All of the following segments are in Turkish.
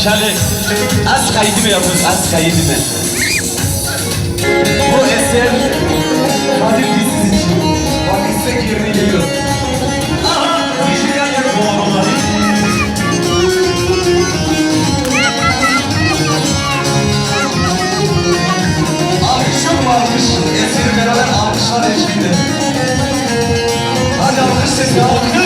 هیکل از خیلی yapıyoruz, az خیلی Bu eser Kadir Dilsiz için Vakıfta yerine geliyor. Aha, işleyen yer bu araları. Alkışım varmış, eseri beraber alkışlar eşliğinde. Hadi alkış sesi, alkış.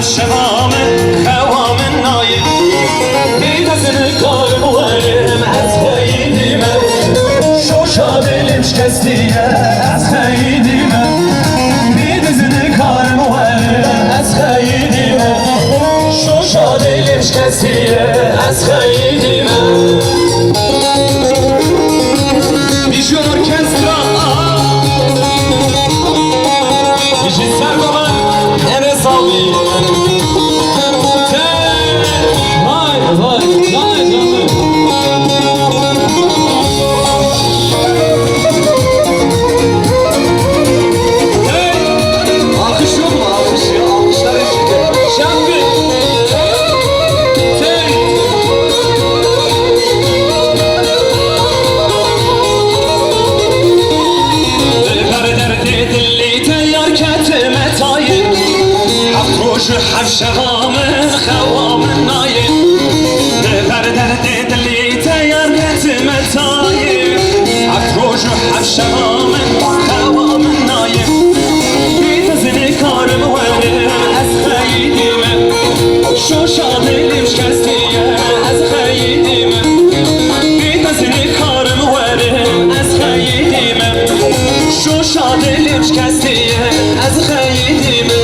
الشمام خوام النايم بيتزن كارم وارم از هيدي من شو شادلم شكستيه از هيدي من بيتزن كارم وارم از هيدي من شو شادلم شكستيه از هيدي من بيجي اوركسترا بيجي سربابا Enes abi. Vay canım. Alkış yok mu? Alkış ya. Alkışlar eşliğinde. Şampi. حفشغام خوام النايم دبر درد دلي تيار متايم عفروش حفشغام خوام النايم بيتزني كارم وارم از خيدي من شو شادلي مشكستيه از خيدي من بيتزني كارم وارم از خيدي من شو شادلي مشكستيه از خيدي من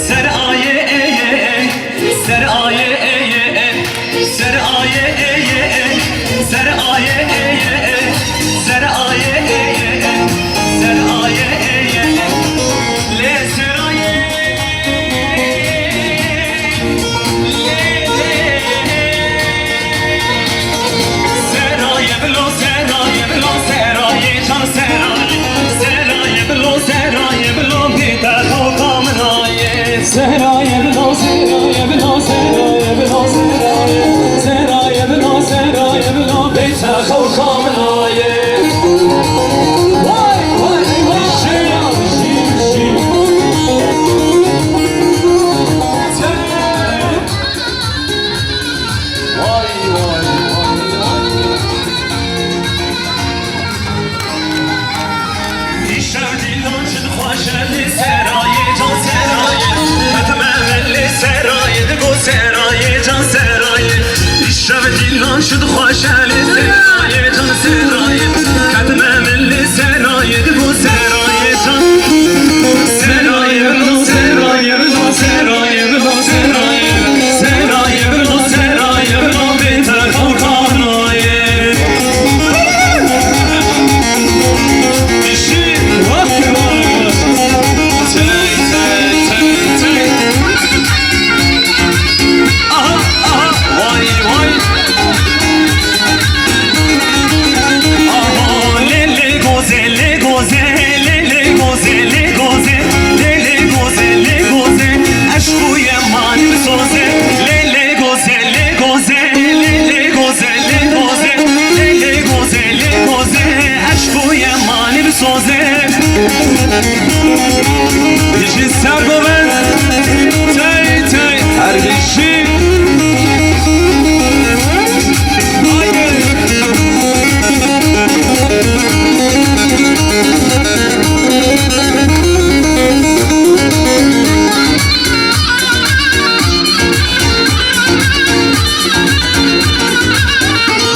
Seraye دلان شد خوشحالی سرای جان سرای قدم ملی سرای دو سرای جان سرای بلو سرای بلو سرای بلو سرای سرای بلو سرای بلو بهتر خورخانای بیشی وقت Yeşil Sergoven Tay tay her yeşil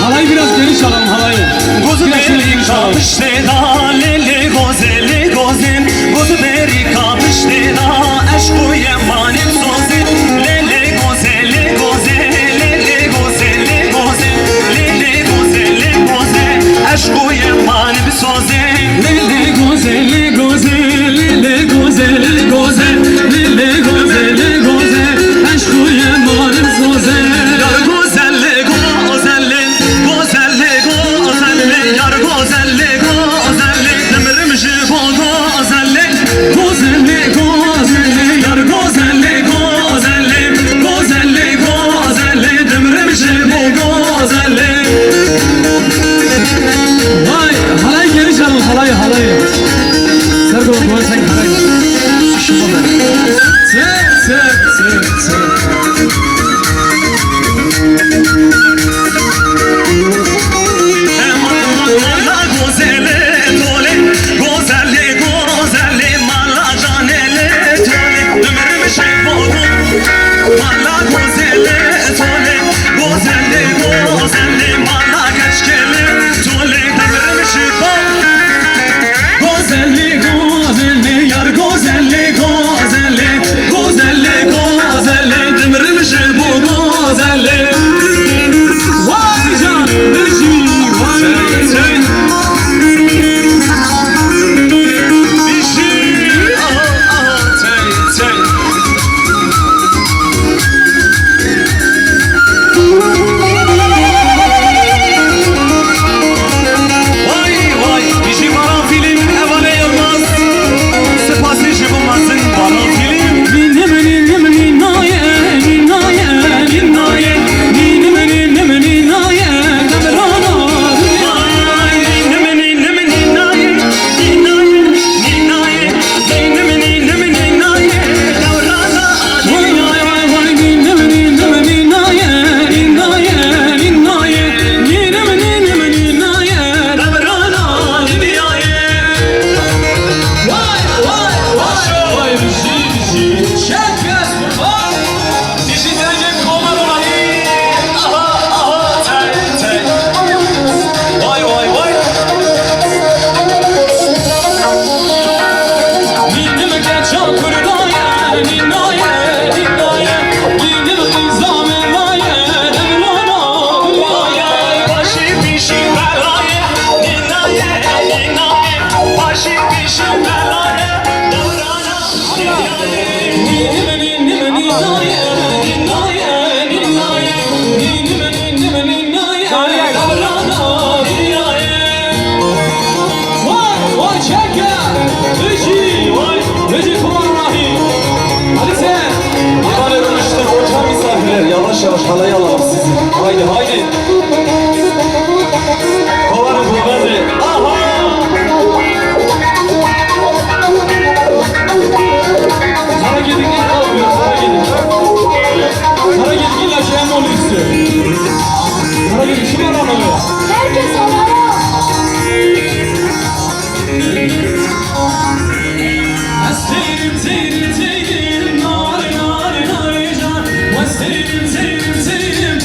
Halayı biraz geri çalalım halayı. Gozu Biraz şöyle geri çalalım. kapıştı da lele gozeli gozin Gozu beri kapıştı da aşku yemanim sozin Lele gozeli goze lele gozeli goze Lele gozeli goze aşku yemanim sozin Lele gozeli goze, lele gozeli goze, lele gozeli goze, aşkı yemanim zoze. Yar gozeli gozeli gozeli gozeli Yar gozeli gozeli demirim jibo gozeli Gozeli gozeli, yar gozeli gozeli, gozeli gozeli, demrim jibo gozeli. Vay, halayı geri çalın halayı halayı. Sergo koy sen halayı. Şişma ben. Sen. Mala gozeli tole gozeli gozeli mala caneli tole demirim jibo Mala gozeli tole gozeli gozeli mala geçkeli tole demirim jibo Gozeli gozeli, yar gozeli gozeli, gozeli gozeli, demrim jibo gozeli. Vay can, vay. Yavaş yavaş halayı alalım sizi. Haydi haydi. Kovarım bu hadi. Aha! Sana gidin git kalmıyor. Sana gidin. Sana gidin git aşağıya onu istiyor. Sana gidin kim aramıyor? Herkes alana. Seyrim seyrim seyrim nar nar nar can. Seyrim seyrim seyrim.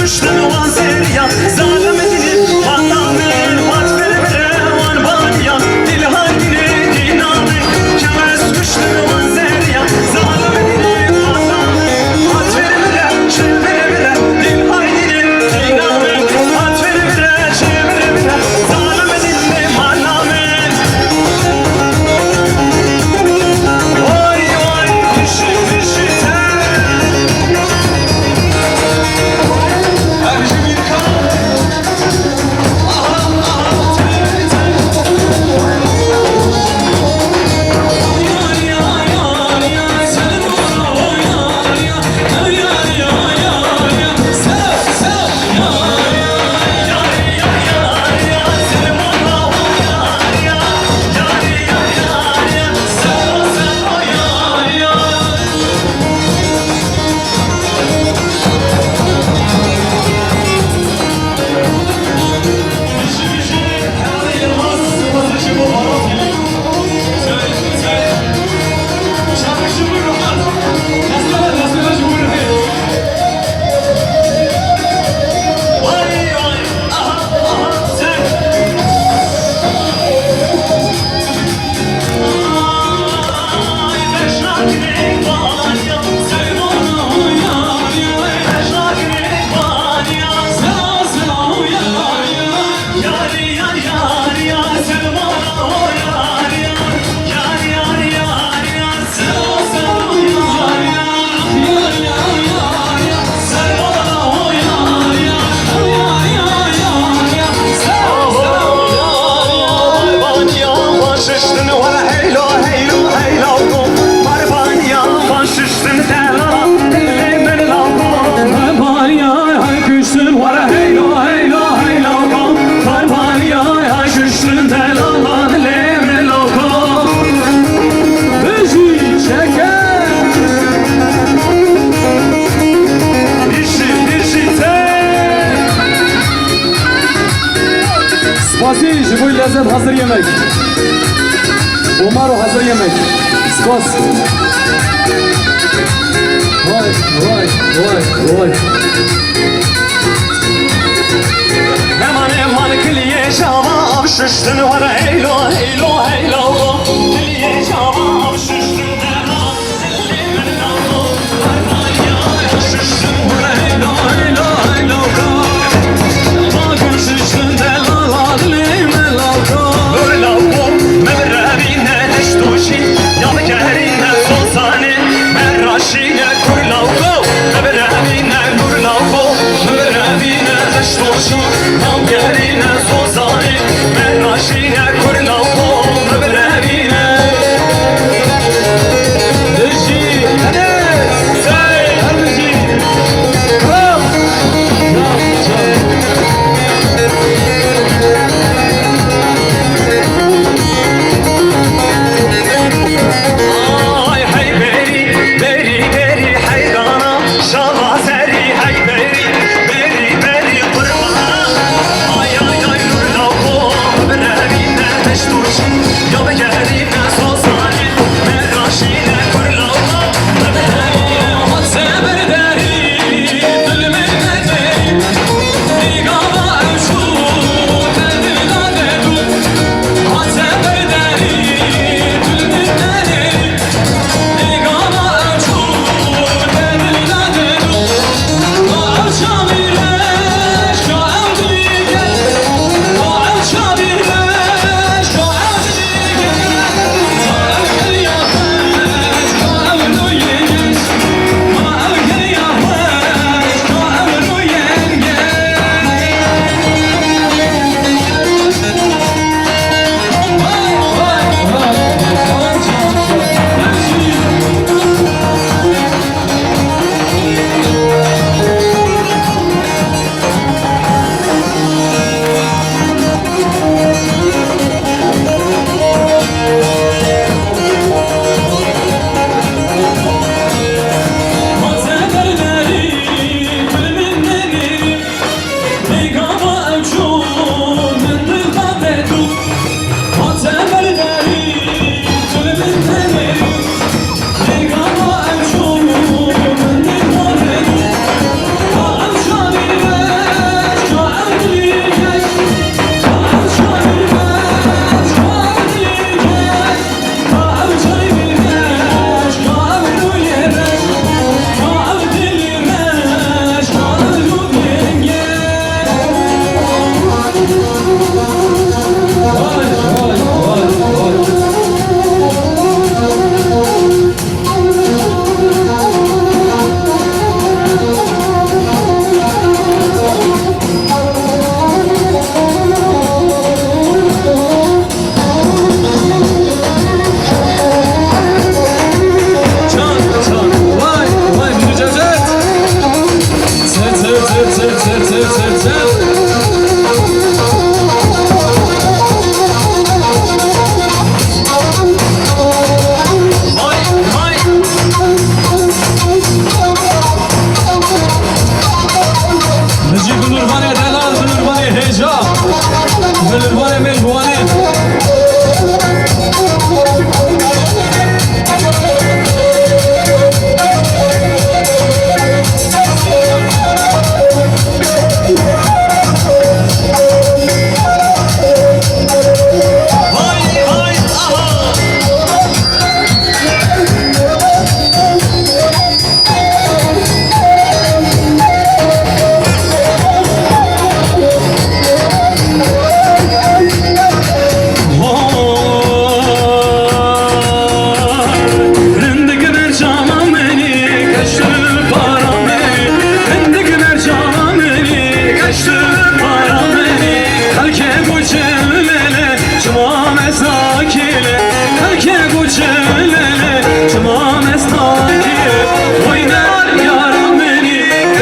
kuştan vazeriya zalim edilip vatanın vat vere vere van baniya dil haline dinamı kemez kuştan vazeriya zalim edilip vatanın vat vere vere şey vere vere dil haline dinamı vat vere vere şey vere vere zalim edilip manamın vay vay düşü düşü Spasi, jiboy lezzet hazır yemek. Umar o hazır yemek. Spas. Vay vay vay vay. Eman eman kliye şava avşıştın var heylo heylo heylo kliye şava avşıştın dema elimin lavlo armanya avşıştın var heylo heylo heylo bak avşıştın delala elimin lavlo böyle lavlo mevrevine deştuşi yalı kerine sonsani merraşine kur lavlo mevrevine nur lavlo mevrevine deştuşi Gerine sozani, merraşine kurlavlo, mevrevine Deci, Enes, Say, Harbeci Kral Ay hey beri, beri beri haydana Şava seri hey beri, beri beri kurban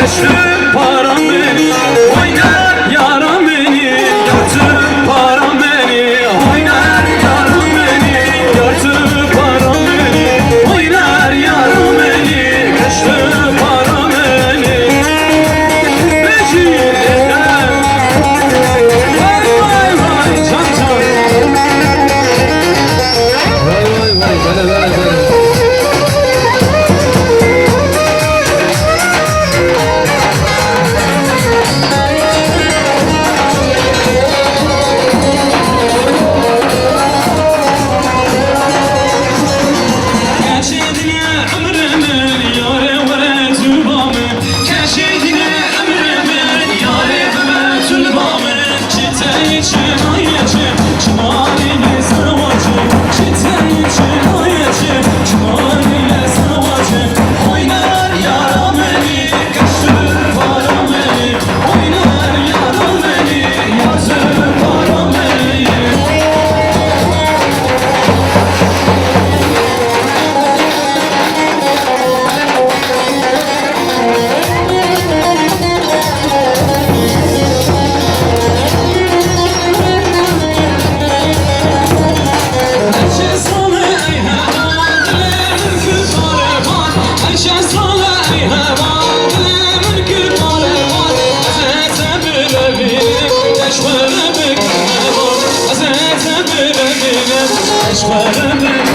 kaçtı param beni oynar yaram beni yaktı param beni oynar yaram beni yaktı param beni oynar yaram beni kaçtı param beni Beşir'den vay vay vay can can Vay vay vay böyle böyle böyle. Keşidine ömrümün yâre vere tülbamın Keşidine ömrümün yâre vere tülbamın Çite için ayıcım Çımarine sarvacım Çite için ayıcım Çımarine sarvacım Oynar yaram beni Kaçtır param beni Oynar yaram beni Yazır param beni Aşklarım